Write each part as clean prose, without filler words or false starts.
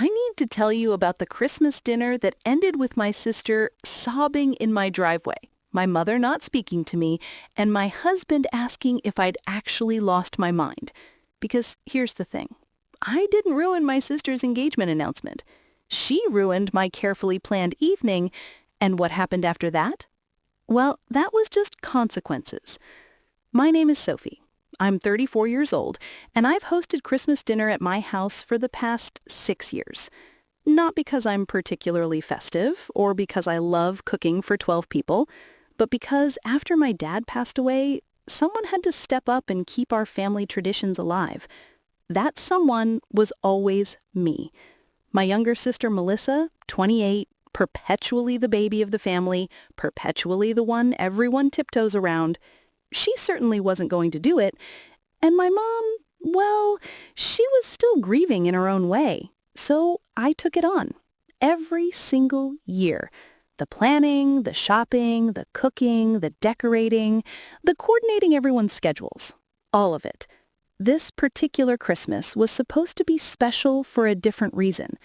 I need to tell you about the Christmas dinner that ended with my sister sobbing in my driveway, my mother not speaking to me, and my husband asking if I'd actually lost my mind. Because here's the thing. I didn't ruin my sister's engagement announcement. She ruined my carefully planned evening, and what happened after that? Well, that was just consequences. My name is Sophie. I'm 34 years old, and I've hosted Christmas dinner at my house for the past 6 years. Not because I'm particularly festive or because I love cooking for 12 people, but because after my dad passed away, someone had to step up and keep our family traditions alive. That someone was always me. My younger sister Melissa, 28, perpetually the baby of the family, perpetually the one everyone tiptoes around. She certainly wasn't going to do it. And my mom, well, she was still grieving in her own way. So I took it on. Every single year. The planning, the shopping, the cooking, the decorating, the coordinating everyone's schedules. All of it. This particular Christmas was supposed to be special for a different reason.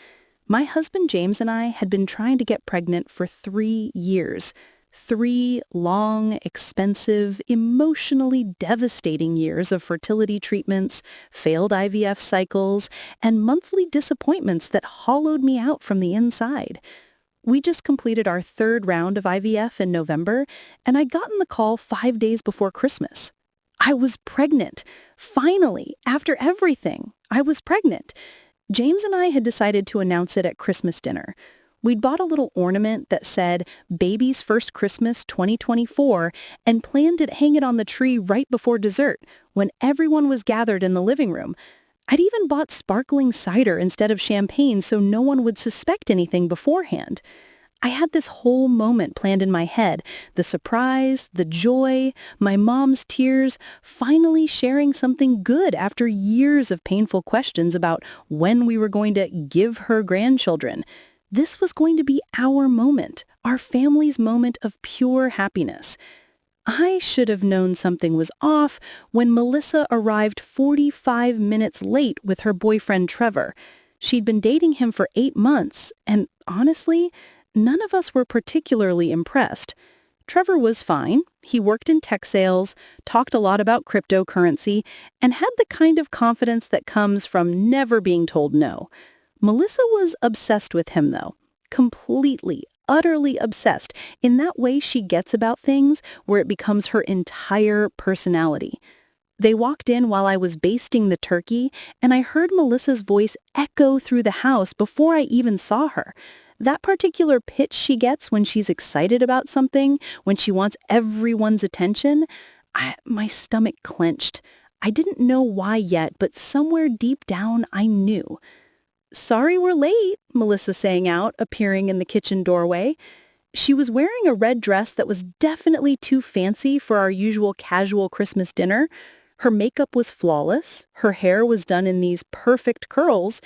My husband James and I had been trying to get pregnant for 3 years. 3 long, expensive, emotionally devastating years of fertility treatments, failed IVF cycles, and monthly disappointments that hollowed me out from the inside. We just completed our 3rd round of IVF in November, and I'd gotten the call 5 days before Christmas. I was pregnant. Finally, after everything, I was pregnant. James and I had decided to announce it at Christmas dinner. We'd bought a little ornament that said, Baby's First Christmas 2024, and planned to hang it on the tree right before dessert, when everyone was gathered in the living room. I'd even bought sparkling cider instead of champagne so no one would suspect anything beforehand. I had this whole moment planned in my head, the surprise, the joy, my mom's tears, finally sharing something good after years of painful questions about when we were going to give her grandchildren. This was going to be our moment, our family's moment of pure happiness. I should have known something was off when Melissa arrived 45 minutes late with her boyfriend Trevor. She'd been dating him for 8 months, and honestly, none of us were particularly impressed. Trevor was fine. He worked in tech sales, talked a lot about cryptocurrency, and had the kind of confidence that comes from never being told no. Melissa was obsessed with him, though. Completely, utterly obsessed, in that way she gets about things where it becomes her entire personality. They walked in while I was basting the turkey, and I heard Melissa's voice echo through the house before I even saw her. That particular pitch she gets when she's excited about something, when she wants everyone's attention, my stomach clenched. I didn't know why yet, but somewhere deep down I knew. "Sorry we're late," Melissa sang out, appearing in the kitchen doorway. She was wearing a red dress that was definitely too fancy for our usual casual Christmas dinner. Her makeup was flawless, her hair was done in these perfect curls,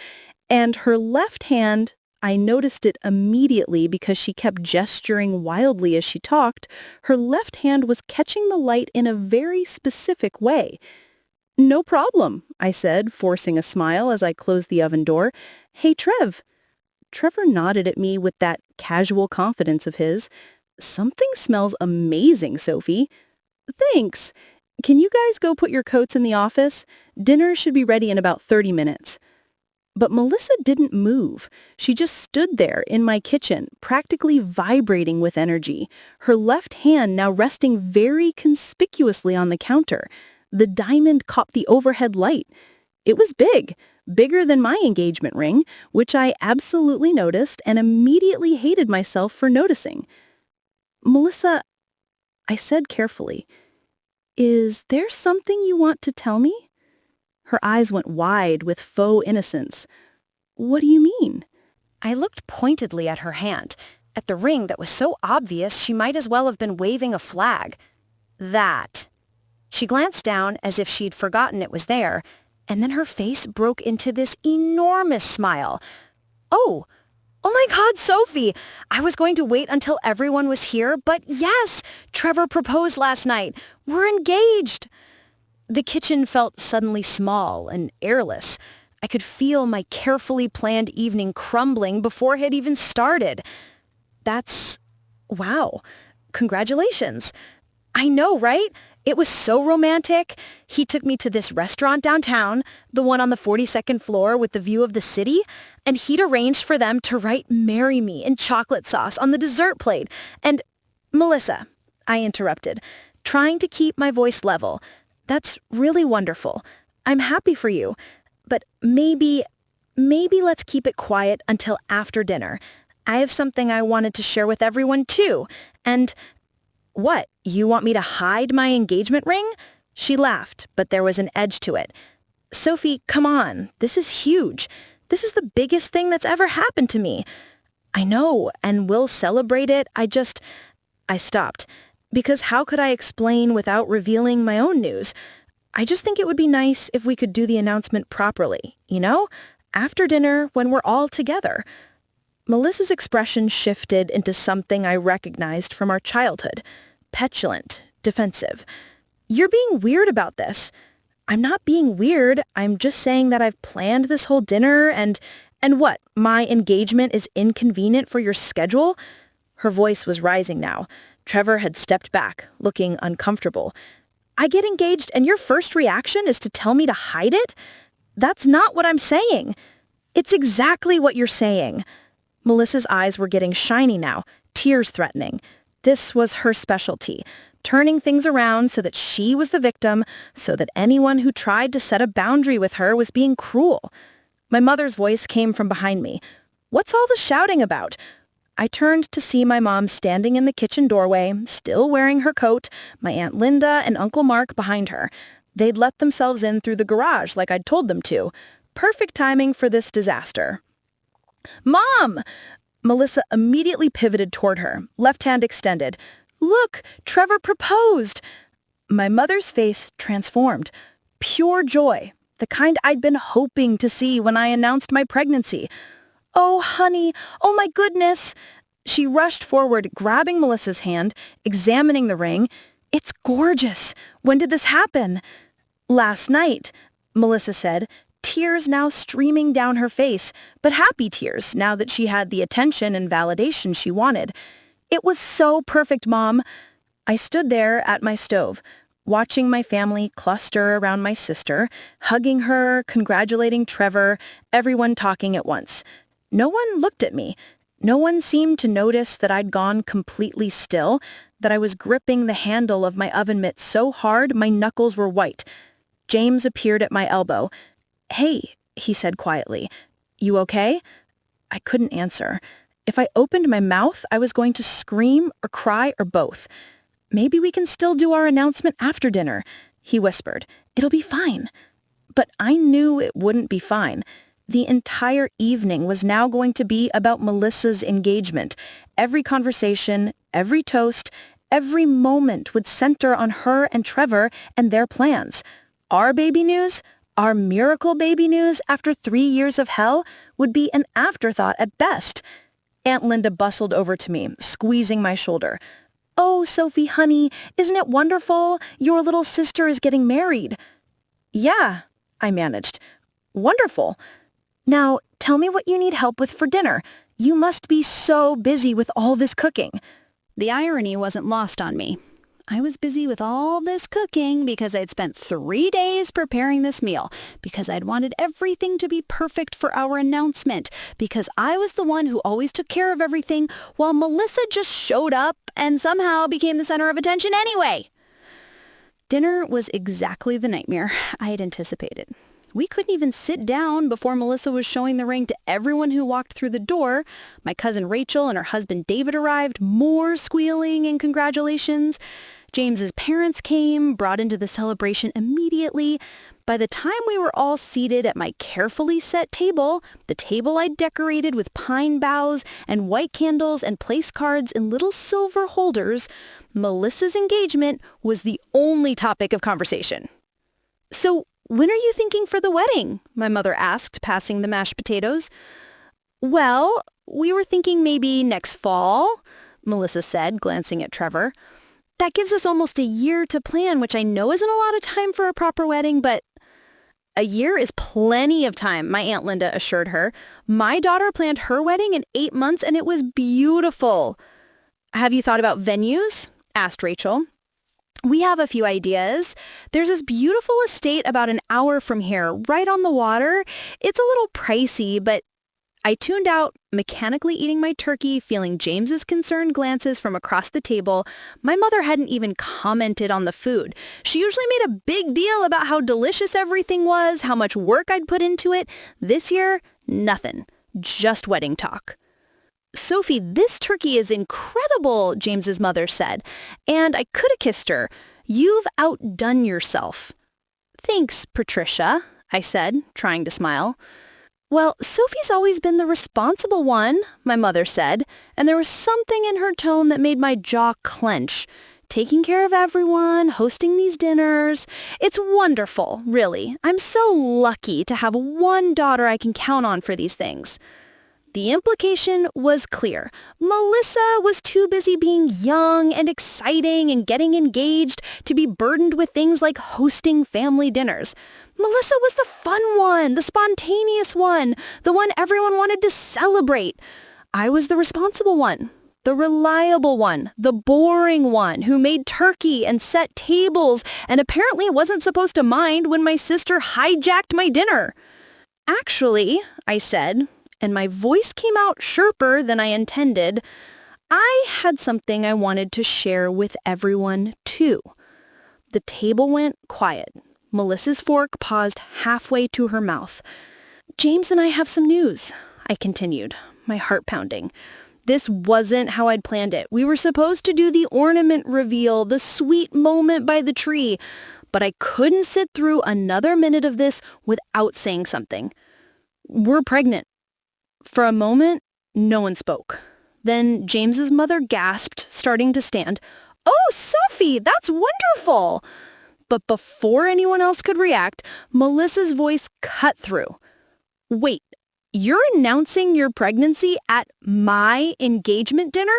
and her left hand, I noticed it immediately because she kept gesturing wildly as she talked, her left hand was catching the light in a very specific way. "No problem," I said, forcing a smile as I closed the oven door. "Hey, Trev." Trevor nodded at me with that casual confidence of his. "Something smells amazing, Sophie." "Thanks. Can you guys go put your coats in the office? Dinner should be ready in about 30 minutes. But Melissa didn't move. She just stood there in my kitchen, practically vibrating with energy, her left hand now resting very conspicuously on the counter. The diamond caught the overhead light. It was big, bigger than my engagement ring, which I absolutely noticed and immediately hated myself for noticing. "Melissa," I said carefully, "is there something you want to tell me?" Her eyes went wide with faux innocence. "What do you mean?" I looked pointedly at her hand, at the ring that was so obvious she might as well have been waving a flag. "That." She glanced down as if she'd forgotten it was there, and then her face broke into this enormous smile. Oh my God, Sophie! I was going to wait until everyone was here, but yes, Trevor proposed last night. We're engaged!" The kitchen felt suddenly small and airless. I could feel my carefully planned evening crumbling before it had even started. Wow. Congratulations. I know, right? It was so romantic. He took me to this restaurant downtown, the one on the 42nd floor with the view of the city, and he'd arranged for them to write "Marry Me" in chocolate sauce on the dessert plate. And, Melissa, I interrupted, trying to keep my voice level. That's really wonderful. I'm happy for you. But maybe let's keep it quiet until after dinner. I have something I wanted to share with everyone too. And what, you want me to hide my engagement ring? She laughed, but there was an edge to it. Sophie, come on. This is huge. This is the biggest thing that's ever happened to me. I know, and we'll celebrate it. I stopped. Because how could I explain without revealing my own news? I just think it would be nice if we could do the announcement properly, after dinner when we're all together. Melissa's expression shifted into something I recognized from our childhood. Petulant, defensive. You're being weird about this. I'm not being weird. I'm just saying that I've planned this whole dinner and what? My engagement is inconvenient for your schedule? Her voice was rising now. Trevor had stepped back, looking uncomfortable. I get engaged and your first reaction is to tell me to hide it? That's not what I'm saying. It's exactly what you're saying. Melissa's eyes were getting shiny now, tears threatening. This was her specialty, turning things around so that she was the victim, so that anyone who tried to set a boundary with her was being cruel. My mother's voice came from behind me. What's all the shouting about? I turned to see my mom standing in the kitchen doorway, still wearing her coat, my Aunt Linda and Uncle Mark behind her. They'd let themselves in through the garage like I'd told them to. Perfect timing for this disaster. Mom! Melissa immediately pivoted toward her, left hand extended. Look, Trevor proposed! My mother's face transformed. Pure joy, the kind I'd been hoping to see when I announced my pregnancy. Oh, honey, oh my goodness! She rushed forward, grabbing Melissa's hand, examining the ring. It's gorgeous! When did this happen? Last night, Melissa said, tears now streaming down her face, but happy tears now that she had the attention and validation she wanted. It was so perfect, Mom. I stood there at my stove, watching my family cluster around my sister, hugging her, congratulating Trevor, everyone talking at once. No one looked at me. No one seemed to notice that I'd gone completely still, that I was gripping the handle of my oven mitt so hard my knuckles were white. James appeared at my elbow. Hey, he said quietly. You okay? I couldn't answer. If I opened my mouth, I was going to scream or cry or both. Maybe we can still do our announcement after dinner, he whispered. It'll be fine. But I knew it wouldn't be fine. The entire evening was now going to be about Melissa's engagement. Every conversation, every toast, every moment would center on her and Trevor and their plans. Our baby news, our miracle baby news after 3 years of hell, would be an afterthought at best. Aunt Linda bustled over to me, squeezing my shoulder. Oh, Sophie, honey, isn't it wonderful? Your little sister is getting married. Yeah, I managed. Wonderful. Now, tell me what you need help with for dinner. You must be so busy with all this cooking. The irony wasn't lost on me. I was busy with all this cooking because I'd spent 3 days preparing this meal, because I'd wanted everything to be perfect for our announcement, because I was the one who always took care of everything, while Melissa just showed up and somehow became the center of attention anyway. Dinner was exactly the nightmare I had anticipated. We couldn't even sit down before Melissa was showing the ring to everyone who walked through the door. My cousin Rachel and her husband David arrived, more squealing and congratulations. James's parents came, brought into the celebration immediately. By the time we were all seated at my carefully set table, the table I'd decorated with pine boughs and white candles and place cards in little silver holders, Melissa's engagement was the only topic of conversation. So, when are you thinking for the wedding? My mother asked, passing the mashed potatoes. Well, we were thinking maybe next fall, Melissa said, glancing at Trevor. That gives us almost a year to plan, which I know isn't a lot of time for a proper wedding, but A year is plenty of time, my Aunt Linda assured her. My daughter planned her wedding in 8 months and it was beautiful. Have you thought about venues? Asked Rachel. We have a few ideas. There's this beautiful estate about an hour from here, right on the water. It's a little pricey, but I tuned out, mechanically eating my turkey, feeling James's concerned glances from across the table. My mother hadn't even commented on the food. She usually made a big deal about how delicious everything was, how much work I'd put into it. This year, nothing. Just wedding talk. Sophie, this turkey is incredible, James's mother said, and I could have kissed her. You've outdone yourself. Thanks, Patricia, I said, trying to smile. Well, Sophie's always been the responsible one, my mother said, and there was something in her tone that made my jaw clench. Taking care of everyone, hosting these dinners. It's wonderful, really. I'm so lucky to have one daughter I can count on for these things. The implication was clear. Melissa was too busy being young and exciting and getting engaged to be burdened with things like hosting family dinners. Melissa was the fun one, the spontaneous one, the one everyone wanted to celebrate. I was the responsible one, the reliable one, the boring one who made turkey and set tables and apparently wasn't supposed to mind when my sister hijacked my dinner. Actually, I said, and my voice came out sharper than I intended, I had something I wanted to share with everyone, too. The table went quiet. Melissa's fork paused halfway to her mouth. James and I have some news, I continued, my heart pounding. This wasn't how I'd planned it. We were supposed to do the ornament reveal, the sweet moment by the tree, but I couldn't sit through another minute of this without saying something. We're pregnant. For a moment, no one spoke. Then James's mother gasped, starting to stand. Oh, Sophie, that's wonderful! But before anyone else could react, Melissa's voice cut through. Wait, you're announcing your pregnancy at my engagement dinner?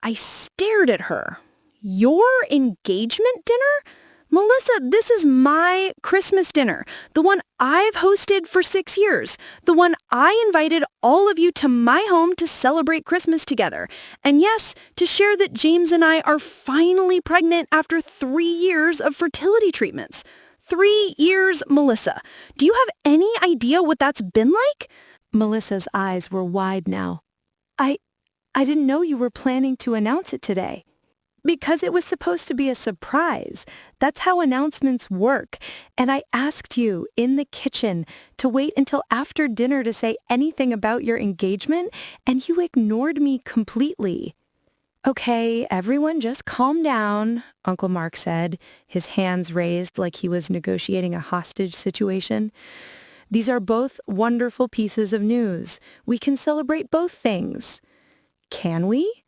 I stared at her. Your engagement dinner? Melissa, this is my Christmas dinner, the one I've hosted for 6 years, the one I invited all of you to my home to celebrate Christmas together. And yes, to share that James and I are finally pregnant after 3 years of fertility treatments. 3 years, Melissa. Do you have any idea what that's been like? Melissa's eyes were wide now. I didn't know you were planning to announce it today. Because it was supposed to be a surprise. That's how announcements work. And I asked you in the kitchen to wait until after dinner to say anything about your engagement, and you ignored me completely. Okay, everyone just calm down, Uncle Mark said, his hands raised like he was negotiating a hostage situation. These are both wonderful pieces of news. We can celebrate both things. Can we?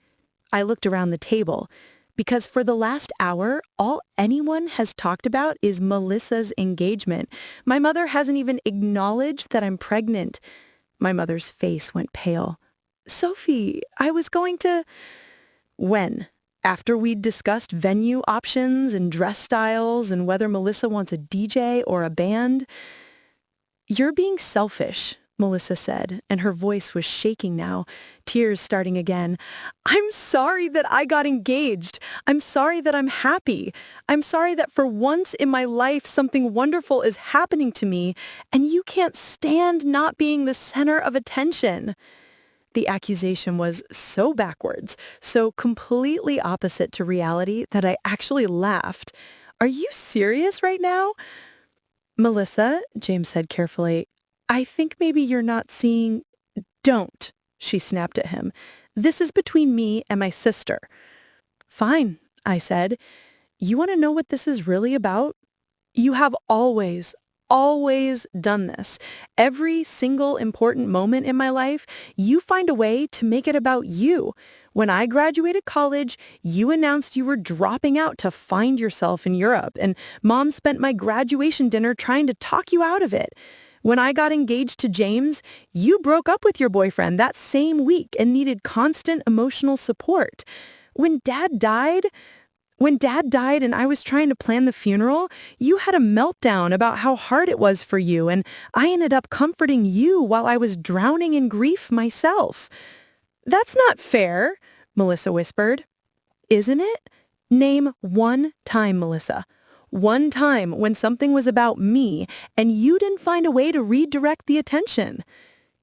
I looked around the table. Because for the last hour, all anyone has talked about is Melissa's engagement. My mother hasn't even acknowledged that I'm pregnant. My mother's face went pale. Sophie, I was going to... When? After we'd discussed venue options and dress styles and whether Melissa wants a DJ or a band? You're being selfish, Melissa said, and her voice was shaking now, tears starting again. I'm sorry that I got engaged. I'm sorry that I'm happy. I'm sorry that for once in my life something wonderful is happening to me, and you can't stand not being the center of attention. The accusation was so backwards, so completely opposite to reality that I actually laughed. Are you serious right now? Melissa, James said carefully, I think maybe you're not seeing... Don't, she snapped at him. This is between me and my sister. Fine, I said. You want to know what this is really about? You have always done this. Every single important moment in my life, you find a way to make it about you. When I graduated college, you announced you were dropping out to find yourself in Europe, and Mom spent my graduation dinner trying to talk you out of it. When I got engaged to James, you broke up with your boyfriend that same week and needed constant emotional support. When Dad died, When Dad died and I was trying to plan the funeral, you had a meltdown about how hard it was for you, and I ended up comforting you while I was drowning in grief myself. That's not fair, Melissa whispered. Isn't it? Name one time, Melissa. One time when something was about me and you didn't find a way to redirect the attention.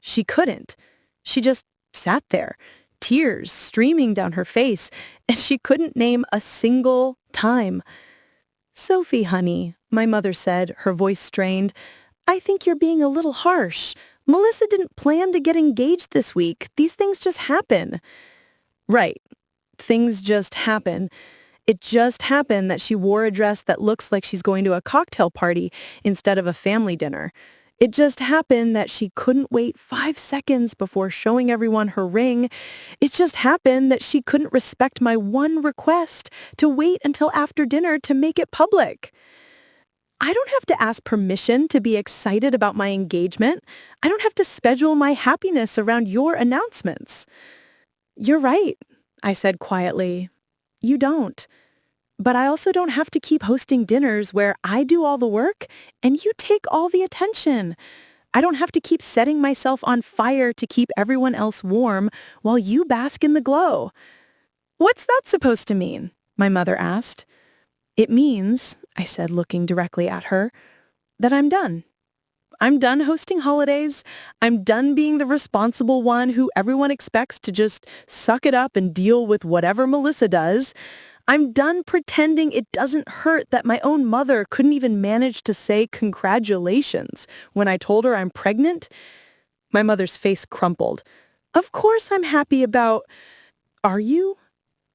She couldn't. She just sat there, tears streaming down her face, and she couldn't name a single time. Sophie, honey, my mother said, her voice strained, I think you're being a little harsh. Melissa didn't plan to get engaged this week. These things just happen. Right. Things just happen. It just happened that she wore a dress that looks like she's going to a cocktail party instead of a family dinner. It just happened that she couldn't wait 5 seconds before showing everyone her ring. It just happened that she couldn't respect my one request to wait until after dinner to make it public. I don't have to ask permission to be excited about my engagement. I don't have to schedule my happiness around your announcements. You're right, I said quietly. You don't. But I also don't have to keep hosting dinners where I do all the work and you take all the attention. I don't have to keep setting myself on fire to keep everyone else warm while you bask in the glow. What's that supposed to mean? My mother asked. It means, I said, looking directly at her, that I'm done. I'm done hosting holidays. I'm done being the responsible one who everyone expects to just suck it up and deal with whatever Melissa does. I'm done pretending it doesn't hurt that my own mother couldn't even manage to say congratulations when I told her I'm pregnant. My mother's face crumpled. Of course I'm happy about... Are you?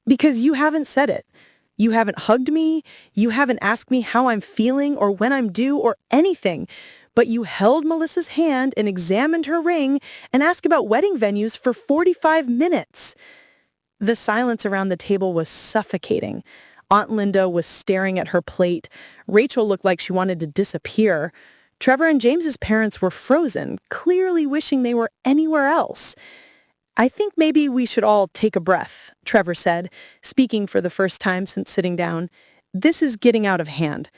Because you haven't said it. You haven't hugged me. You haven't asked me how I'm feeling or when I'm due or anything. But you held Melissa's hand and examined her ring and asked about wedding venues for 45 minutes. The silence around the table was suffocating. Aunt Linda was staring at her plate. Rachel looked like she wanted to disappear. Trevor and James's parents were frozen, clearly wishing they were anywhere else. I think maybe we should all take a breath, Trevor said, speaking for the first time since sitting down. This is getting out of hand.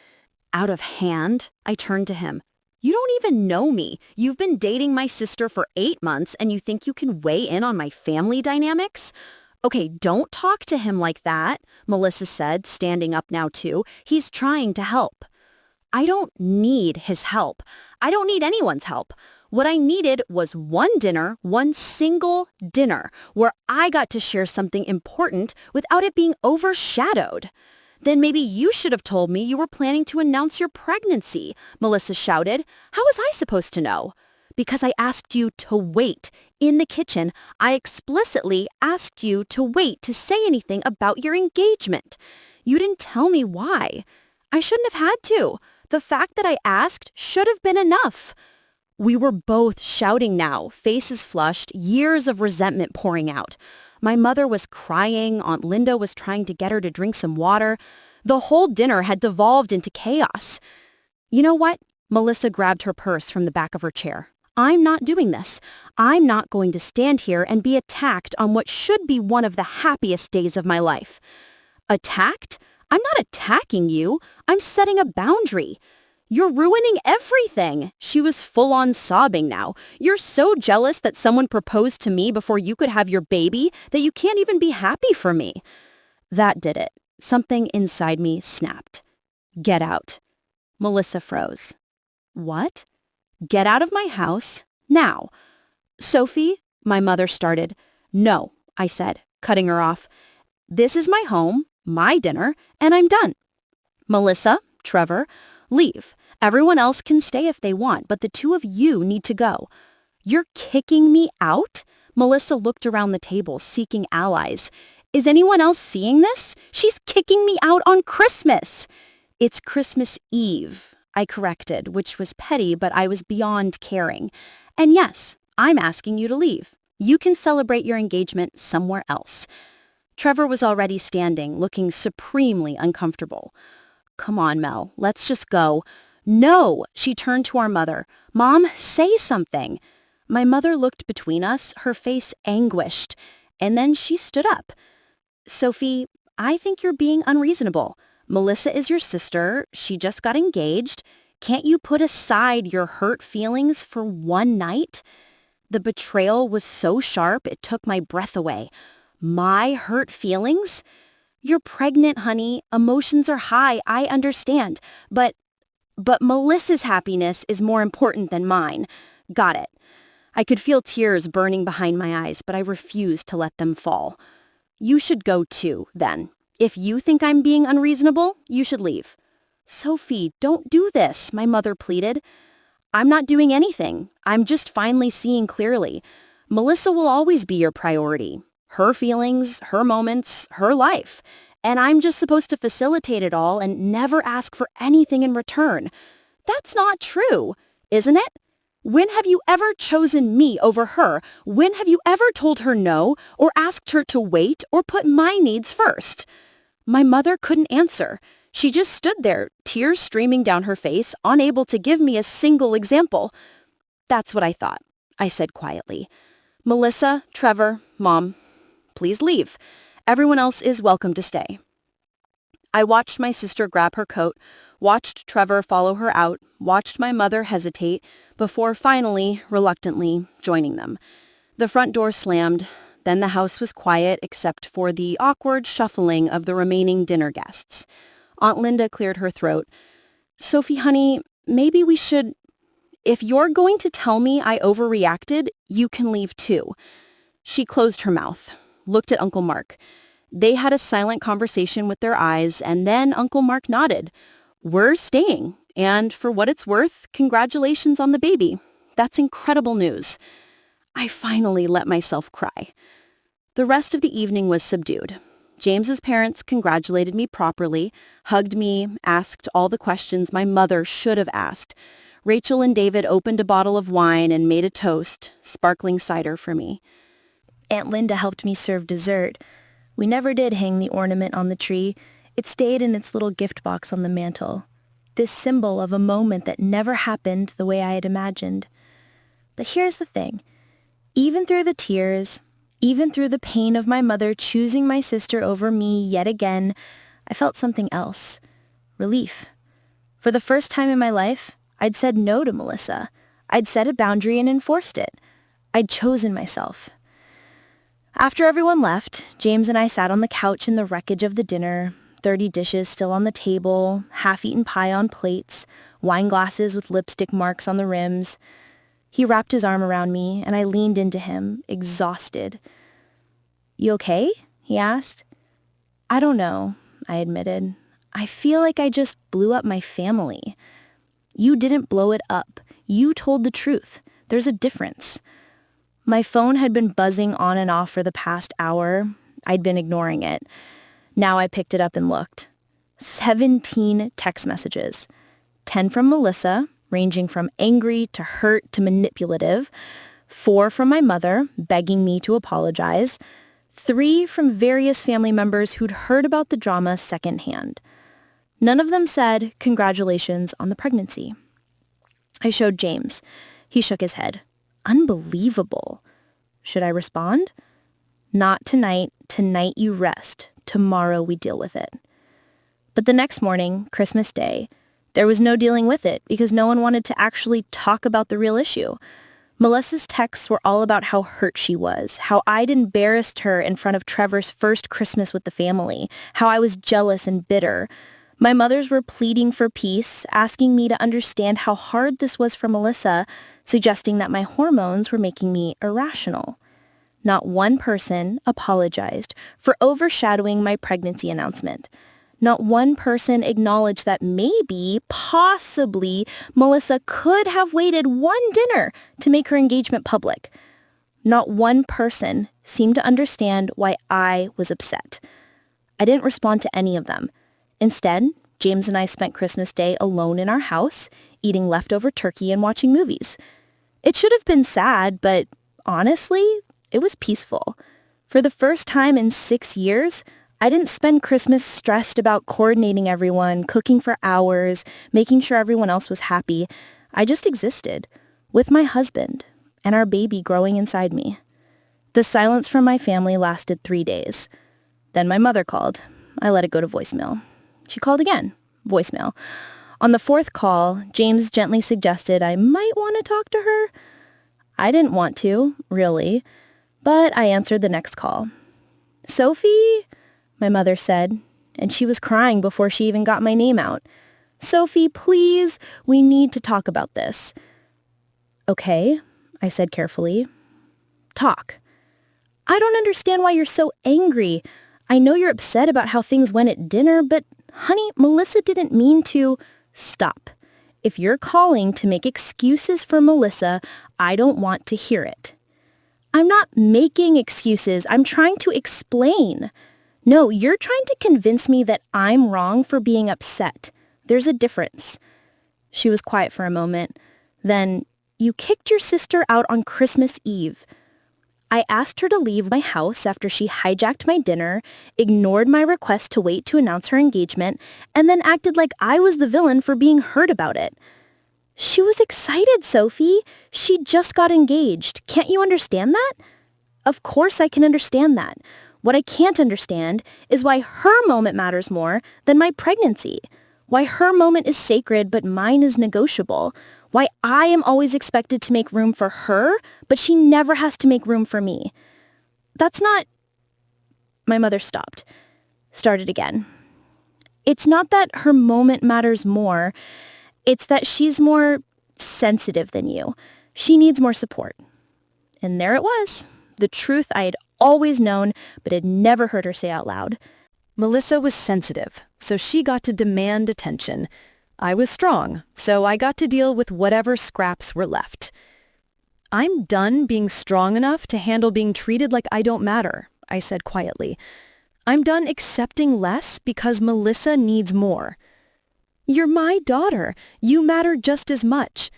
Out of hand? I turned to him. You don't even know me. You've been dating my sister for 8 months and you think you can weigh in on my family dynamics? Okay, don't talk to him like that, Melissa said, standing up now too. He's trying to help. I don't need his help. I don't need anyone's help. What I needed was one dinner, one single dinner, where I got to share something important without it being overshadowed. Then maybe you should have told me you were planning to announce your pregnancy, Melissa shouted. How was I supposed to know? Because I asked you to wait. In the kitchen, I explicitly asked you to wait to say anything about your engagement. You didn't tell me why. I shouldn't have had to. The fact that I asked should have been enough. We were both shouting now, faces flushed, years of resentment pouring out. My mother was crying. Aunt Linda was trying to get her to drink some water. The whole dinner had devolved into chaos. You know what? Melissa grabbed her purse from the back of her chair. I'm not doing this. I'm not going to stand here and be attacked on what should be one of the happiest days of my life. Attacked? I'm not attacking you. I'm setting a boundary. You're ruining everything. She was full on sobbing now. You're so jealous that someone proposed to me before you could have your baby that you can't even be happy for me. That did it. Something inside me snapped. Get out. Melissa froze. What? Get out of my house now. Sophie, my mother started. No, I said, cutting her off. This is my home, my dinner, and I'm done. Melissa, Trevor, leave. Everyone else can stay if they want, but the two of you need to go. You're kicking me out? Melissa looked around the table, seeking allies. Is anyone else seeing this? She's kicking me out on Christmas. It's Christmas Eve, I corrected, which was petty, but I was beyond caring. And yes, I'm asking you to leave. You can celebrate your engagement somewhere else. Trevor was already standing, looking supremely uncomfortable. Come on, Mel, let's just go. No, she turned to our mother. Mom, say something. My mother looked between us, her face anguished, and then she stood up. Sophie, I think you're being unreasonable. Melissa is your sister. She just got engaged. Can't you put aside your hurt feelings for one night? The betrayal was so sharp it took my breath away. My hurt feelings? You're pregnant, honey. Emotions are high. I understand. But Melissa's happiness is more important than mine. Got it. I could feel tears burning behind my eyes, but I refused to let them fall. You should go too, then. If you think I'm being unreasonable, you should leave. Sophie, don't do this, my mother pleaded. I'm not doing anything. I'm just finally seeing clearly. Melissa will always be your priority. Her feelings, her moments, her life. And I'm just supposed to facilitate it all and never ask for anything in return. That's not true, isn't it? When have you ever chosen me over her? When have you ever told her no or asked her to wait or put my needs first? My mother couldn't answer. She just stood there, tears streaming down her face, unable to give me a single example. That's what I thought, I said quietly. Melissa, Trevor, Mom, please leave. Everyone else is welcome to stay. I watched my sister grab her coat, watched Trevor follow her out, watched my mother hesitate, before finally, reluctantly, joining them. The front door slammed. Then the house was quiet except for the awkward shuffling of the remaining dinner guests. Aunt Linda cleared her throat. Sophie, honey, maybe we should... If you're going to tell me I overreacted, you can leave too. She closed her mouth, looked at Uncle Mark. They had a silent conversation with their eyes, and then Uncle Mark nodded. We're staying, and for what it's worth, congratulations on the baby. That's incredible news. I finally let myself cry. The rest of the evening was subdued. James's parents congratulated me properly, hugged me, asked all the questions my mother should have asked. Rachel and David opened a bottle of wine and made a toast, sparkling cider for me. Aunt Linda helped me serve dessert. We never did hang the ornament on the tree. It stayed in its little gift box on the mantel. This symbol of a moment that never happened the way I had imagined. But here's the thing. Even through the tears, even through the pain of my mother choosing my sister over me yet again, I felt something else. Relief. For the first time in my life, I'd said no to Melissa. I'd set a boundary and enforced it. I'd chosen myself. After everyone left, James and I sat on the couch in the wreckage of the dinner, 30 dishes still on the table, half-eaten pie on plates, wine glasses with lipstick marks on the rims. He wrapped his arm around me, and I leaned into him, exhausted. You okay? He asked. I don't know, I admitted. I feel like I just blew up my family. You didn't blow it up. You told the truth. There's a difference. My phone had been buzzing on and off for the past hour. I'd been ignoring it. Now I picked it up and looked. 17 text messages. 10 from Melissa, ranging from angry to hurt to manipulative. 4 from my mother, begging me to apologize. 3 from various family members who'd heard about the drama secondhand. None of them said, congratulations on the pregnancy. I showed James. He shook his head. Unbelievable. Should I respond? Not tonight. Tonight you rest. Tomorrow we deal with it. But the next morning, Christmas Day, there was no dealing with it because no one wanted to actually talk about the real issue. Melissa's texts were all about how hurt she was, how I'd embarrassed her in front of Trevor's first Christmas with the family, how I was jealous and bitter. My mothers were pleading for peace, asking me to understand how hard this was for Melissa, suggesting that my hormones were making me irrational. Not one person apologized for overshadowing my pregnancy announcement. Not one person acknowledged that maybe, possibly, Melissa could have waited one dinner to make her engagement public. Not one person seemed to understand why I was upset. I didn't respond to any of them. Instead, James and I spent Christmas Day alone in our house, eating leftover turkey and watching movies. It should have been sad, but honestly, it was peaceful. For the first time in 6 years, I didn't spend Christmas stressed about coordinating everyone, cooking for hours, making sure everyone else was happy. I just existed, with my husband and our baby growing inside me. The silence from my family lasted 3 days. Then my mother called. I let it go to voicemail. She called again. Voicemail. On the fourth call, James gently suggested I might want to talk to her. I didn't want to, really, but I answered the next call. "Sophie?" my mother said, and she was crying before she even got my name out. "Sophie, please, we need to talk about this." "Okay," I said carefully. "Talk." "I don't understand why you're so angry. I know you're upset about how things went at dinner, but honey, Melissa didn't mean to." "Stop. If you're calling to make excuses for Melissa, I don't want to hear it." "I'm not making excuses. I'm trying to explain." "No, you're trying to convince me that I'm wrong for being upset. There's a difference." She was quiet for a moment. Then, "You kicked your sister out on Christmas Eve." "I asked her to leave my house after she hijacked my dinner, ignored my request to wait to announce her engagement, and then acted like I was the villain for being hurt about it." "She was excited, Sophie. She just got engaged. Can't you understand that?" "Of course I can understand that. What I can't understand is why her moment matters more than my pregnancy. Why her moment is sacred but mine is negotiable. Why I am always expected to make room for her, but she never has to make room for me. That's not..." My mother stopped. Started again. "It's not that her moment matters more. It's that she's more sensitive than you. She needs more support." And there it was. The truth I had always known, but had never heard her say out loud. Melissa was sensitive, so she got to demand attention. I was strong, so I got to deal with whatever scraps were left. "I'm done being strong enough to handle being treated like I don't matter," I said quietly. "I'm done accepting less because Melissa needs more." "You're my daughter. You matter just as much."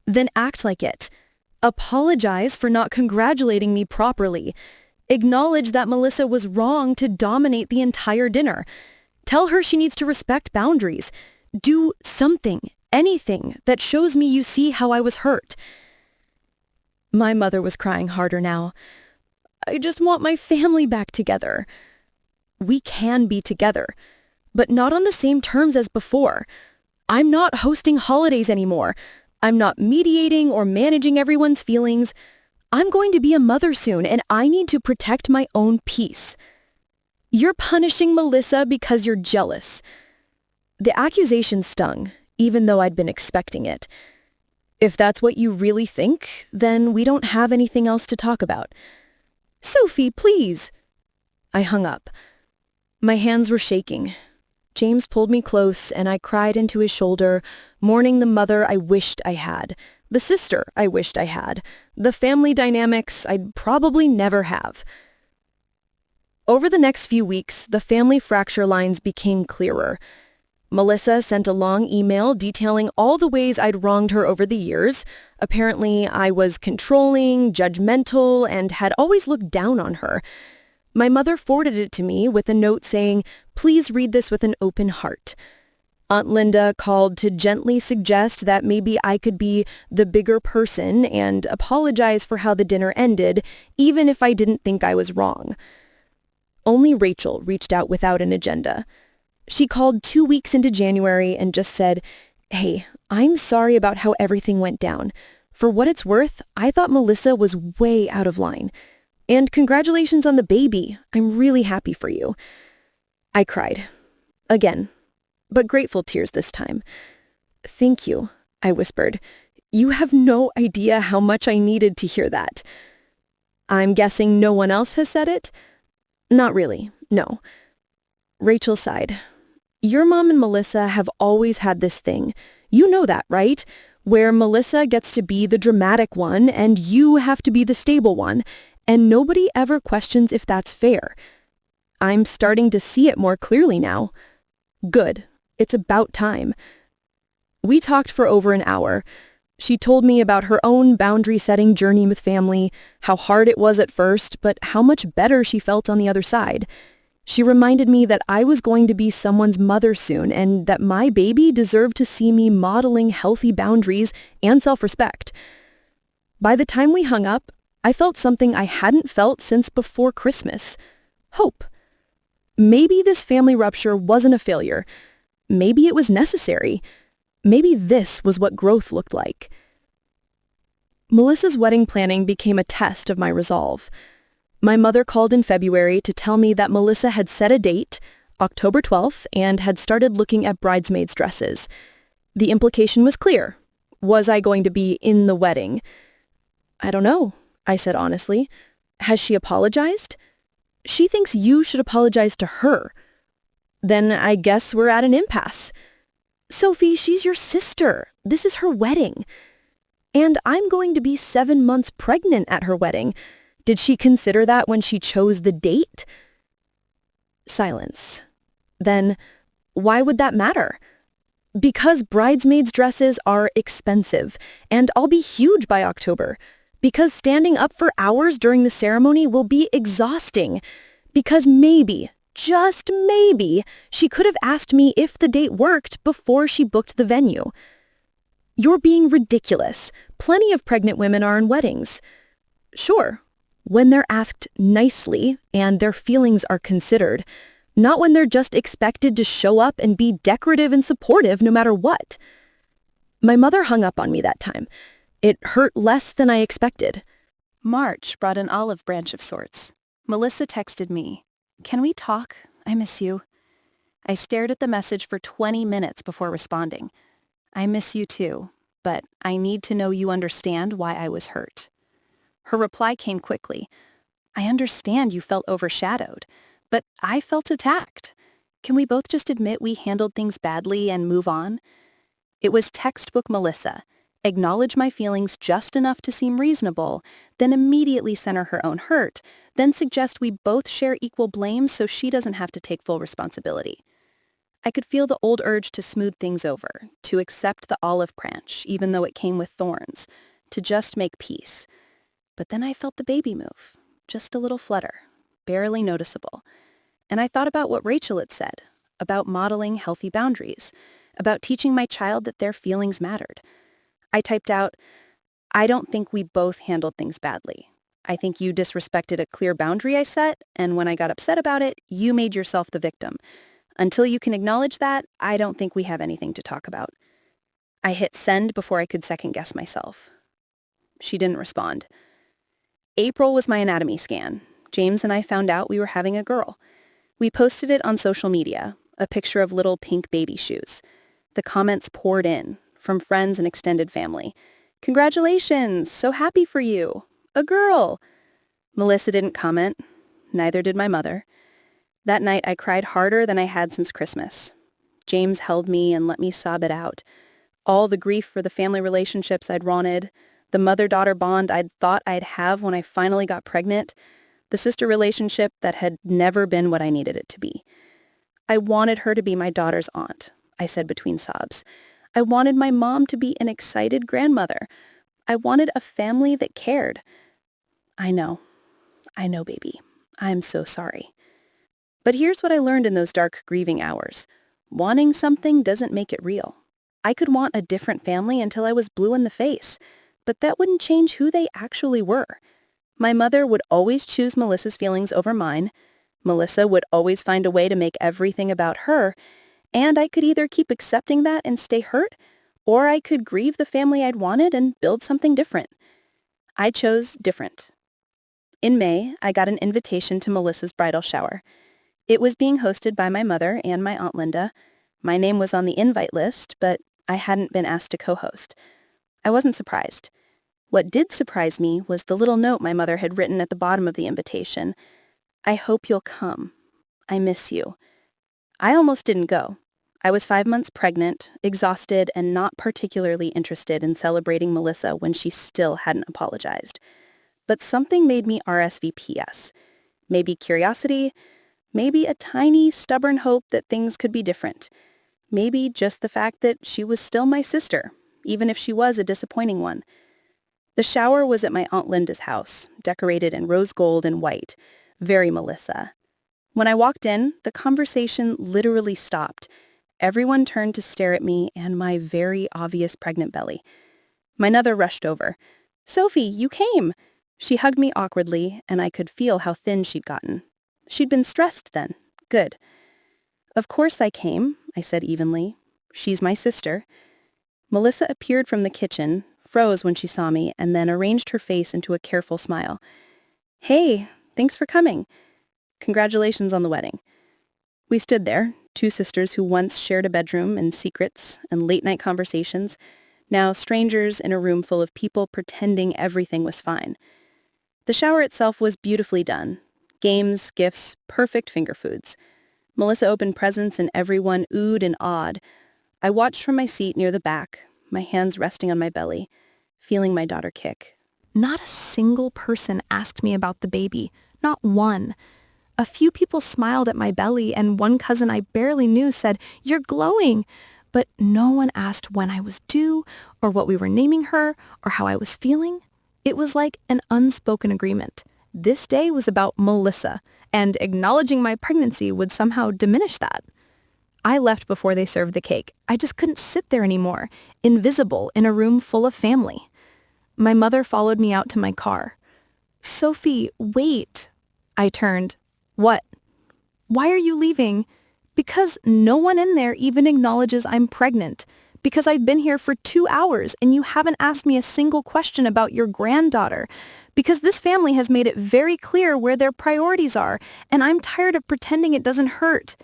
"Then act like it. Apologize for not congratulating me properly. Acknowledge that Melissa was wrong to dominate the entire dinner. Tell her she needs to respect boundaries. Do something, anything, that shows me you see how I was hurt." My mother was crying harder now. "I just want my family back together." "We can be together, but not on the same terms as before. I'm not hosting holidays anymore. I'm not mediating or managing everyone's feelings. I'm going to be a mother soon, and I need to protect my own peace." "You're punishing Melissa because you're jealous." The accusation stung, even though I'd been expecting it. "If that's what you really think, then we don't have anything else to talk about." "Sophie, please." I hung up. My hands were shaking. James pulled me close, and I cried into his shoulder, mourning the mother I wished I had, the sister I wished I had, the family dynamics I'd probably never have. Over the next few weeks, the family fracture lines became clearer. Melissa sent a long email detailing all the ways I'd wronged her over the years. Apparently, I was controlling, judgmental, and had always looked down on her. My mother forwarded it to me with a note saying, "Please read this with an open heart." Aunt Linda called to gently suggest that maybe I could be the bigger person and apologize for how the dinner ended, even if I didn't think I was wrong. Only Rachel reached out without an agenda. She called 2 weeks into January and just said, "Hey, I'm sorry about how everything went down. For what it's worth, I thought Melissa was way out of line. And congratulations on the baby. I'm really happy for you." I cried. Again, but grateful tears this time. "Thank you," I whispered. "You have no idea how much I needed to hear that." "I'm guessing no one else has said it?" "Not really, no." Rachel sighed. "Your mom and Melissa have always had this thing. You know that, right? Where Melissa gets to be the dramatic one and you have to be the stable one, and nobody ever questions if that's fair. I'm starting to see it more clearly now. Good. It's about time." We talked for over an hour. She told me about her own boundary-setting journey with family, how hard it was at first, but how much better she felt on the other side. She reminded me that I was going to be someone's mother soon and that my baby deserved to see me modeling healthy boundaries and self-respect. By the time we hung up, I felt something I hadn't felt since before Christmas. Hope. Maybe this family rupture wasn't a failure. Maybe it was necessary. Maybe this was what growth looked like. Melissa's wedding planning became a test of my resolve. My mother called in February to tell me that Melissa had set a date, October 12th, and had started looking at bridesmaids' dresses. The implication was clear. Was I going to be in the wedding? I don't know, I said honestly. Has she apologized? She thinks you should apologize to her. Then I guess we're at an impasse. Sophie, she's your sister. This is her wedding. And I'm going to be 7 months pregnant at her wedding. Did she consider that when she chose the date? Silence. Then, why would that matter? Because bridesmaids' dresses are expensive, and I'll be huge by October. Because standing up for hours during the ceremony will be exhausting. Because maybe, just maybe, she could have asked me if the date worked before she booked the venue. You're being ridiculous. Plenty of pregnant women are in weddings. Sure, when they're asked nicely and their feelings are considered, not when they're just expected to show up and be decorative and supportive no matter what. My mother hung up on me that time. It hurt less than I expected. March brought an olive branch of sorts. Melissa texted me, "Can we talk? I miss you." I stared at the message for 20 minutes before responding. "I miss you too, but I need to know you understand why I was hurt." Her reply came quickly. "I understand you felt overshadowed, but I felt attacked. Can we both just admit we handled things badly and move on?" It was textbook Melissa. Acknowledge my feelings just enough to seem reasonable, then immediately center her own hurt, then suggest we both share equal blame so she doesn't have to take full responsibility. I could feel the old urge to smooth things over, to accept the olive branch, even though it came with thorns, to just make peace. But then I felt the baby move, just a little flutter, barely noticeable. And I thought about what Rachel had said, about modeling healthy boundaries, about teaching my child that their feelings mattered. I typed out, "I don't think we both handled things badly. I think you disrespected a clear boundary I set, and when I got upset about it, you made yourself the victim. Until you can acknowledge that, I don't think we have anything to talk about." I hit send before I could second-guess myself. She didn't respond. April was my anatomy scan. James and I found out we were having a girl. We posted it on social media, a picture of little pink baby shoes. The comments poured in, from friends and extended family. "Congratulations! So happy for you! A girl!" Melissa didn't comment. Neither did my mother. That night I cried harder than I had since Christmas. James held me and let me sob it out. All the grief for the family relationships I'd wanted, the mother-daughter bond I'd thought I'd have when I finally got pregnant, the sister relationship that had never been what I needed it to be. I wanted her to be my daughter's aunt, I said between sobs. I wanted my mom to be an excited grandmother. I wanted a family that cared. I know, baby. I'm so sorry. But here's what I learned in those dark grieving hours. Wanting something doesn't make it real. I could want a different family until I was blue in the face, but that wouldn't change who they actually were. My mother would always choose Melissa's feelings over mine. Melissa would always find a way to make everything about her, and I could either keep accepting that and stay hurt, or I could grieve the family I'd wanted and build something different. I chose different. In May, I got an invitation to Melissa's bridal shower. It was being hosted by my mother and my Aunt Linda. My name was on the invite list, but I hadn't been asked to co-host. I wasn't surprised. What did surprise me was the little note my mother had written at the bottom of the invitation. "I hope you'll come. I miss you." I almost didn't go. I was 5 months pregnant, exhausted, and not particularly interested in celebrating Melissa when she still hadn't apologized. But something made me RSVPs. Maybe curiosity, maybe a tiny, stubborn hope that things could be different. Maybe just the fact that she was still my sister, even if she was a disappointing one. The shower was at my Aunt Linda's house, decorated in rose gold and white, very Melissa. When I walked in, the conversation literally stopped. Everyone turned to stare at me and my very obvious pregnant belly. My mother rushed over. "Sophie, you came!" She hugged me awkwardly, and I could feel how thin she'd gotten. She'd been stressed then, Good. Of course I came, I said evenly. She's my sister. Melissa appeared from the kitchen, froze when she saw me, and then arranged her face into a careful smile. Hey, thanks for coming. Congratulations on the wedding. We stood there, two sisters who once shared a bedroom and secrets and late-night conversations, now strangers in a room full of people pretending everything was fine. The shower itself was beautifully done. Games, gifts, perfect finger foods. Melissa opened presents and everyone oohed and awed. I watched from my seat near the back, my hands resting on my belly, feeling my daughter kick. Not a single person asked me about the baby, not one. A few people smiled at my belly, and one cousin I barely knew said, "You're glowing." But no one asked when I was due, or what we were naming her, or how I was feeling. It was like an unspoken agreement. This day was about Melissa, and acknowledging my pregnancy would somehow diminish that. I left before they served the cake. I just couldn't sit there anymore, invisible in a room full of family. My mother followed me out to my car. "Sophie, wait." I turned. "What?" "Why are you leaving?" "Because no one in there even acknowledges I'm pregnant. Because I've been here for 2 hours and you haven't asked me a single question about your granddaughter. Because this family has made it very clear where their priorities are, and I'm tired of pretending it doesn't hurt.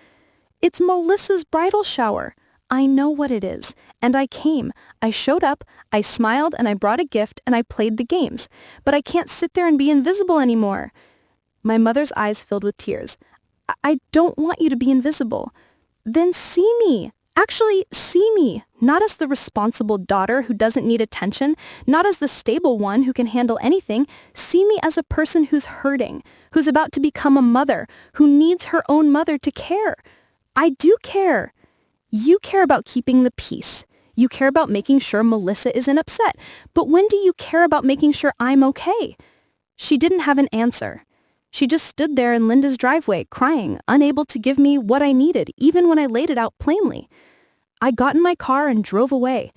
It's Melissa's bridal shower. I know what it is. And I came. I showed up, I smiled, and I brought a gift, and I played the games. But I can't sit there and be invisible anymore." My mother's eyes filled with tears. I don't want you to be invisible." "Then see me. Actually, see me. Not as the responsible daughter who doesn't need attention, not as the stable one who can handle anything. See me as a person who's hurting, who's about to become a mother, who needs her own mother to care. I do care. You care about keeping the peace. You care about making sure Melissa isn't upset. But when do you care about making sure I'm okay?" She didn't have an answer. She just stood there in Linda's driveway, crying, unable to give me what I needed, even when I laid it out plainly. I got in my car and drove away.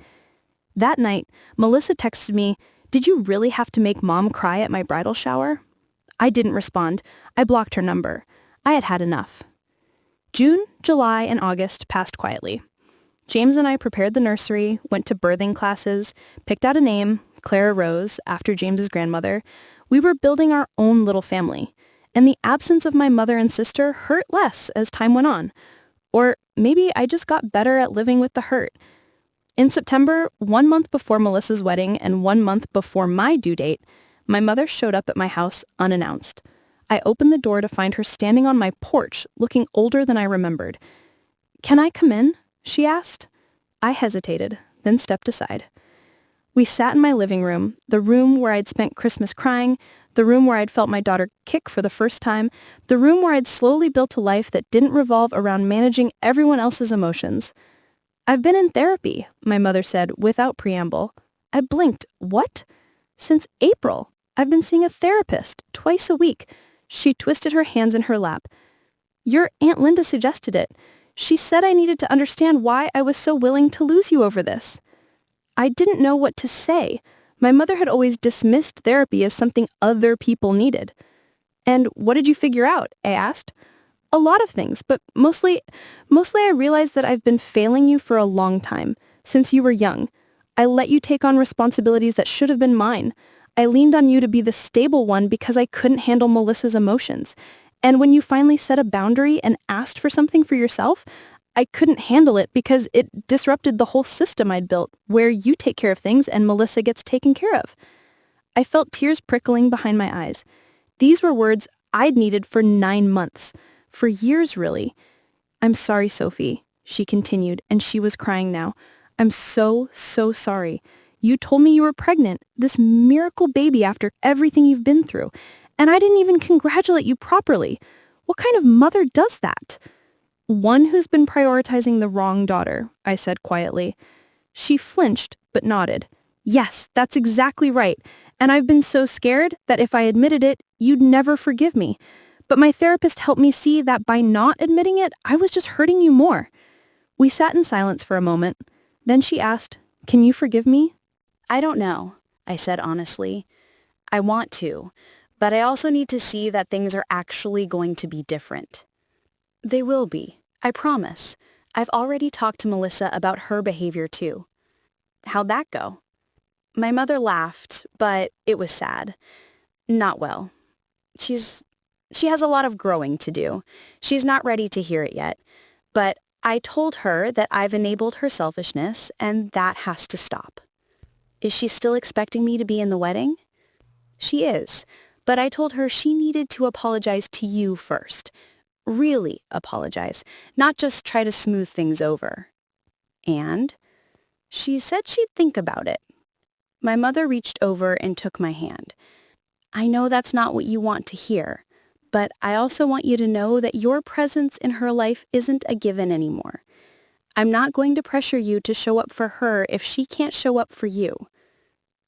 That night, Melissa texted me, "Did you really have to make Mom cry at my bridal shower?" I didn't respond. I blocked her number. I had had enough. June, July, and August passed quietly. James and I prepared the nursery, went to birthing classes, picked out a name, Clara Rose, after James's grandmother. We were building our own little family, and the absence of my mother and sister hurt less as time went on. Or maybe I just got better at living with the hurt. In September, 1 month before Melissa's wedding and 1 month before my due date, my mother showed up at my house unannounced. I opened the door to find her standing on my porch, looking older than I remembered. "Can I come in?" she asked. I hesitated, then stepped aside. We sat in my living room, the room where I'd spent Christmas crying, the room where I'd felt my daughter kick for the first time, the room where I'd slowly built a life that didn't revolve around managing everyone else's emotions. "I've been in therapy," my mother said without preamble. I blinked. "What?" "Since April. I've been seeing a therapist twice a week." She twisted her hands in her lap. "Your Aunt Linda suggested it. She said I needed to understand why I was so willing to lose you over this." I didn't know what to say. My mother had always dismissed therapy as something other people needed. "And what did you figure out?" I asked. "A lot of things, but mostly I realized that I've been failing you for a long time, since you were young. I let you take on responsibilities that should have been mine. I leaned on you to be the stable one because I couldn't handle Melissa's emotions. And when you finally set a boundary and asked for something for yourself, I couldn't handle it because it disrupted the whole system I'd built, where you take care of things and Melissa gets taken care of." I felt tears prickling behind my eyes. These were words I'd needed for 9 months, for years really. "I'm sorry, Sophie," she continued, and she was crying now. "I'm so sorry. You told me you were pregnant, this miracle baby after everything you've been through, and I didn't even congratulate you properly. What kind of mother does that?" "One who's been prioritizing the wrong daughter," I said quietly. She flinched, but nodded. "Yes, that's exactly right. And I've been so scared that if I admitted it, you'd never forgive me. But my therapist helped me see that by not admitting it, I was just hurting you more." We sat in silence for a moment. Then she asked, "Can you forgive me?" "I don't know," I said honestly. "I want to, but I also need to see that things are actually going to be different." They will be. I promise. I've already talked to Melissa about her behavior too. How'd that go? My mother laughed, but it was sad. Not well. She has a lot of growing to do. She's not ready to hear it yet. But I told her that I've enabled her selfishness and that has to stop. Is she still expecting me to be in the wedding? She is, but I told her she needed to apologize to you first. Really apologize, not just try to smooth things over. And she said she'd think about it. My mother reached over and took my hand. I know that's not what you want to hear, but I also want you to know that your presence in her life isn't a given anymore. I'm not going to pressure you to show up for her if she can't show up for you.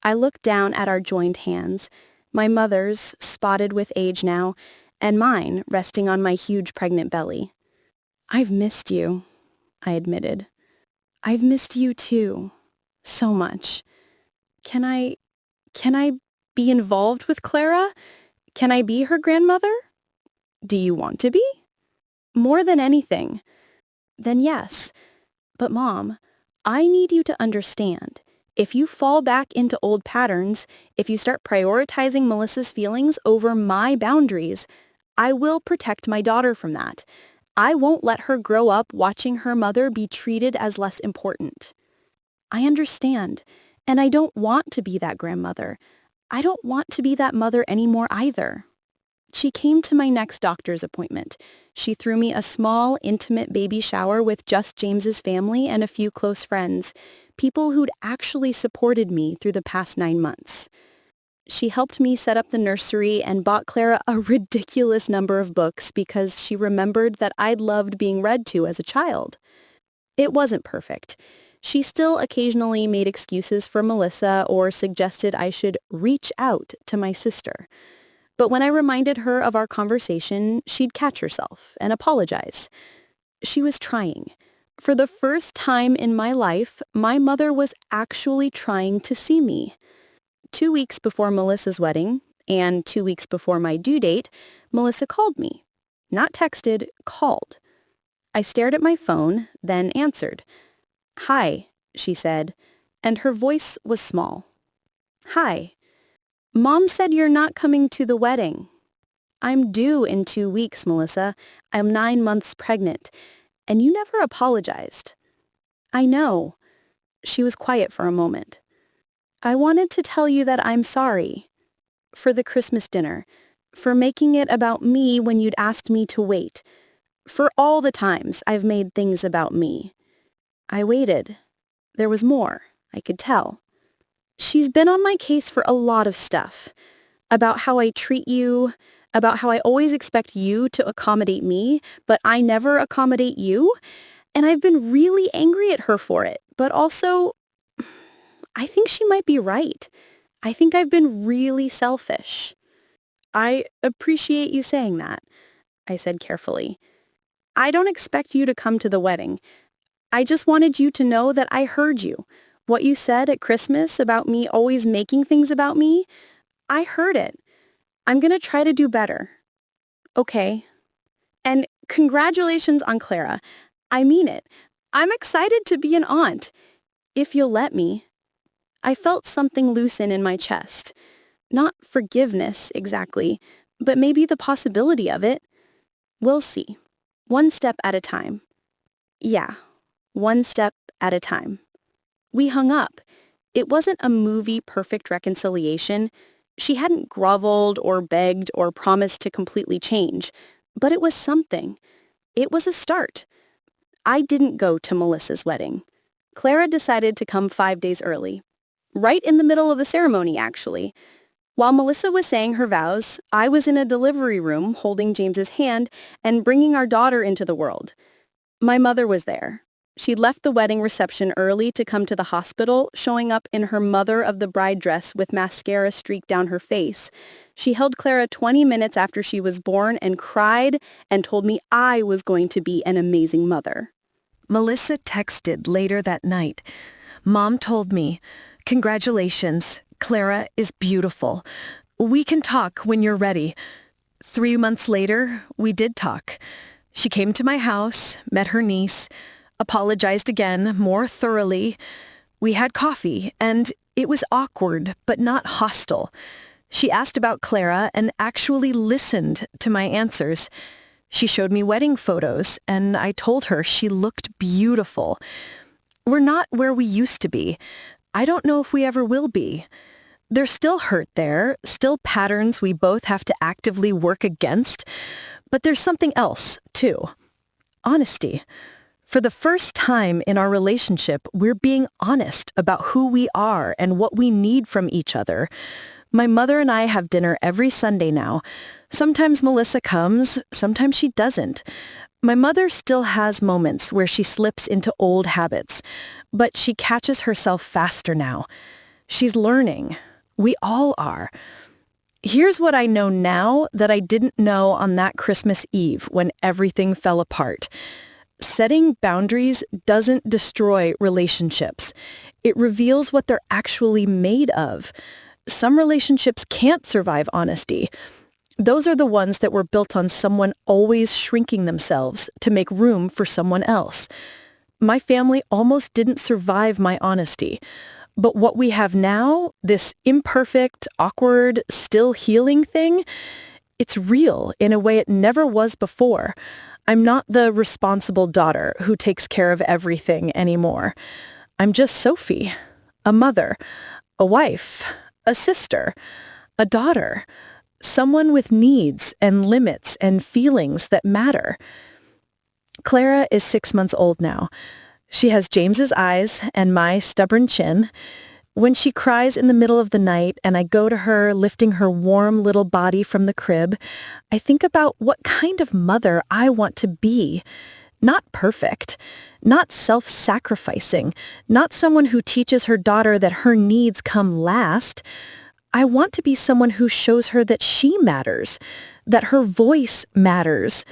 I looked down at our joined hands, my mother's, spotted with age now, and mine resting on my huge pregnant belly. I've missed you, I admitted. I've missed you too, so much. Can I be involved with Clara? Can I be her grandmother? Do you want to be? More than anything. Then yes. But Mom, I need you to understand. If you fall back into old patterns, if you start prioritizing Melissa's feelings over my boundaries, I will protect my daughter from that. I won't let her grow up watching her mother be treated as less important. I understand, and I don't want to be that grandmother. I don't want to be that mother anymore either. She came to my next doctor's appointment. She threw me a small, intimate baby shower with just James's family and a few close friends, people who'd actually supported me through the past 9 months. She helped me set up the nursery and bought Clara a ridiculous number of books because she remembered that I'd loved being read to as a child. It wasn't perfect. She still occasionally made excuses for Melissa or suggested I should reach out to my sister. But when I reminded her of our conversation, she'd catch herself and apologize. She was trying. For the first time in my life, my mother was actually trying to see me. 2 weeks before Melissa's wedding, and 2 weeks before my due date, Melissa called me. Not texted, called. I stared at my phone, then answered. "Hi," she said, and her voice was small. "Hi. Mom said you're not coming to the wedding." "I'm due in 2 weeks, Melissa. I'm 9 months pregnant. And you never apologized." "I know." She was quiet for a moment. "I wanted to tell you that I'm sorry. For the Christmas dinner. For making it about me when you'd asked me to wait. For all the times I've made things about me." I waited. There was more, I could tell. "She's been on my case for a lot of stuff. About how I treat you, about how I always expect you to accommodate me, but I never accommodate you. And I've been really angry at her for it. But also, I think she might be right. I think I've been really selfish." "I appreciate you saying that," I said carefully. "I don't expect you to come to the wedding. I just wanted you to know that I heard you. What you said at Christmas about me always making things about me, I heard it. I'm going to try to do better." "Okay. And congratulations on Clara. I mean it. I'm excited to be an aunt. If you'll let me." I felt something loosen in my chest. Not forgiveness, exactly, but maybe the possibility of it. We'll see. One step at a time. Yeah, one step at a time. We hung up. It wasn't a movie-perfect reconciliation. She hadn't groveled or begged or promised to completely change, but it was something. It was a start. I didn't go to Melissa's wedding. Clara decided to come 5 days early. Right in the middle of the ceremony, actually. While Melissa was saying her vows, I was in a delivery room holding James's hand and bringing our daughter into the world. My mother was there. She'd left the wedding reception early to come to the hospital, showing up in her mother of the bride dress with mascara streaked down her face. She held Clara 20 minutes after she was born and cried and told me I was going to be an amazing mother. Melissa texted later that night. "Mom told me, 'Congratulations, Clara is beautiful. We can talk when you're ready.' 3 months later, we did talk. She came to my house, met her niece, apologized again, more thoroughly. We had coffee, and it was awkward, but not hostile. She asked about Clara and actually listened to my answers. She showed me wedding photos, and I told her she looked beautiful. We're not where we used to be. I don't know if we ever will be. There's still hurt there, still patterns we both have to actively work against, but there's something else, too. Honesty. For the first time in our relationship, we're being honest about who we are and what we need from each other. My mother and I have dinner every Sunday now. Sometimes Melissa comes, sometimes she doesn't. My mother still has moments where she slips into old habits, but she catches herself faster now. She's learning. We all are. Here's what I know now that I didn't know on that Christmas Eve when everything fell apart. Setting boundaries doesn't destroy relationships. It reveals what they're actually made of. Some relationships can't survive honesty. Those are the ones that were built on someone always shrinking themselves to make room for someone else. My family almost didn't survive my honesty. But what we have now, this imperfect, awkward, still healing thing, it's real in a way it never was before. I'm not the responsible daughter who takes care of everything anymore. I'm just Sophie, a mother, a wife, a sister, a daughter, someone with needs and limits and feelings that matter. Clara is 6 months old now. She has James's eyes and my stubborn chin. When she cries in the middle of the night and I go to her lifting her warm little body from the crib, I think about what kind of mother I want to be. Not perfect, not self-sacrificing, not someone who teaches her daughter that her needs come last. I want to be someone who shows her that she matters, that her voice matters,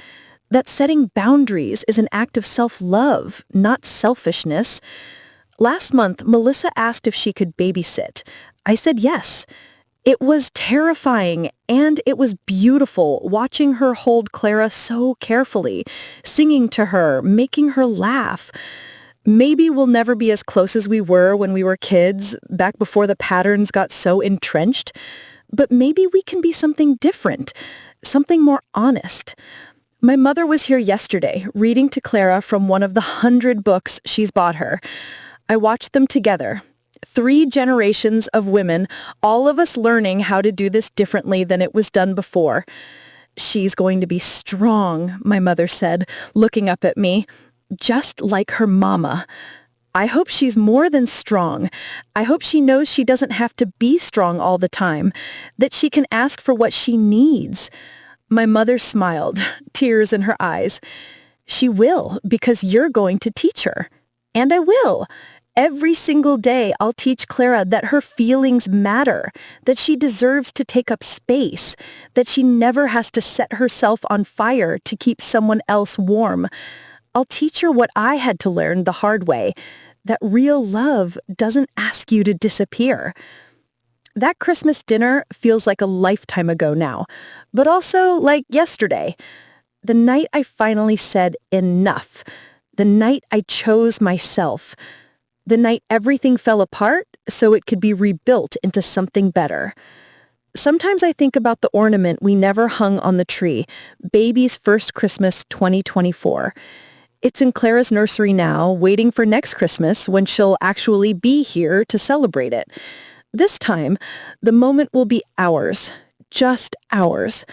that setting boundaries is an act of self-love, not selfishness. Last month, Melissa asked if she could babysit. I said yes. It was terrifying, and it was beautiful watching her hold Clara so carefully, singing to her, making her laugh. Maybe we'll never be as close as we were when we were kids, back before the patterns got so entrenched. But maybe we can be something different, something more honest. My mother was here yesterday, reading to Clara from one of the 100 books she's bought her. I watched them together. 3 generations of women, all of us learning how to do this differently than it was done before. She's going to be strong, my mother said, looking up at me, just like her mama. I hope she's more than strong. I hope she knows she doesn't have to be strong all the time, that she can ask for what she needs. My mother smiled, tears in her eyes. She will, because you're going to teach her. And I will. Every single day, I'll teach Clara that her feelings matter, that she deserves to take up space, that she never has to set herself on fire to keep someone else warm. I'll teach her what I had to learn the hard way, that real love doesn't ask you to disappear. That Christmas dinner feels like a lifetime ago now, but also like yesterday. The night I finally said enough. The night I chose myself. The night everything fell apart so it could be rebuilt into something better. Sometimes I think about the ornament we never hung on the tree, Baby's First Christmas 2024. It's in Clara's nursery now, waiting for next Christmas when she'll actually be here to celebrate it. This time, the moment will be ours, just ours.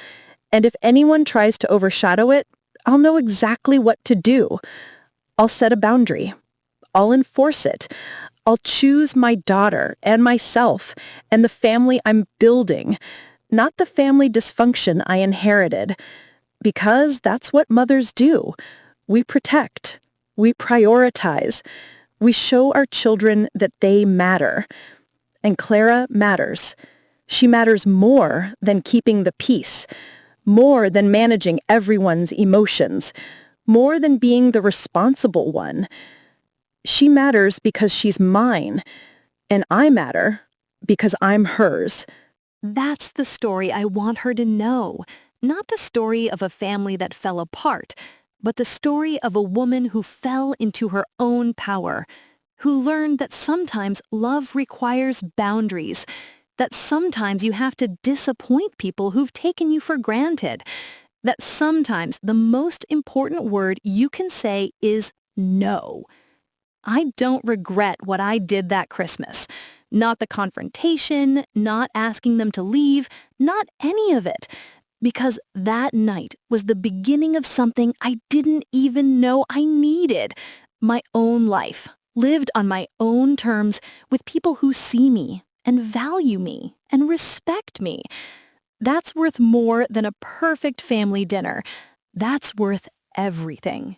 And if anyone tries to overshadow it, I'll know exactly what to do. I'll set a boundary. I'll enforce it. I'll choose my daughter and myself and the family I'm building, not the family dysfunction I inherited. Because that's what mothers do. We protect. We prioritize. We show our children that they matter. And Clara matters. She matters more than keeping the peace, more than managing everyone's emotions, more than being the responsible one. She matters because she's mine, and I matter because I'm hers. That's the story I want her to know, not the story of a family that fell apart, but the story of a woman who fell into her own power, who learned that sometimes love requires boundaries, that sometimes you have to disappoint people who've taken you for granted, that sometimes the most important word you can say is no. I don't regret what I did that Christmas. Not the confrontation, not asking them to leave, not any of it. Because that night was the beginning of something I didn't even know I needed. My own life, lived on my own terms with people who see me and value me and respect me. That's worth more than a perfect family dinner. That's worth everything.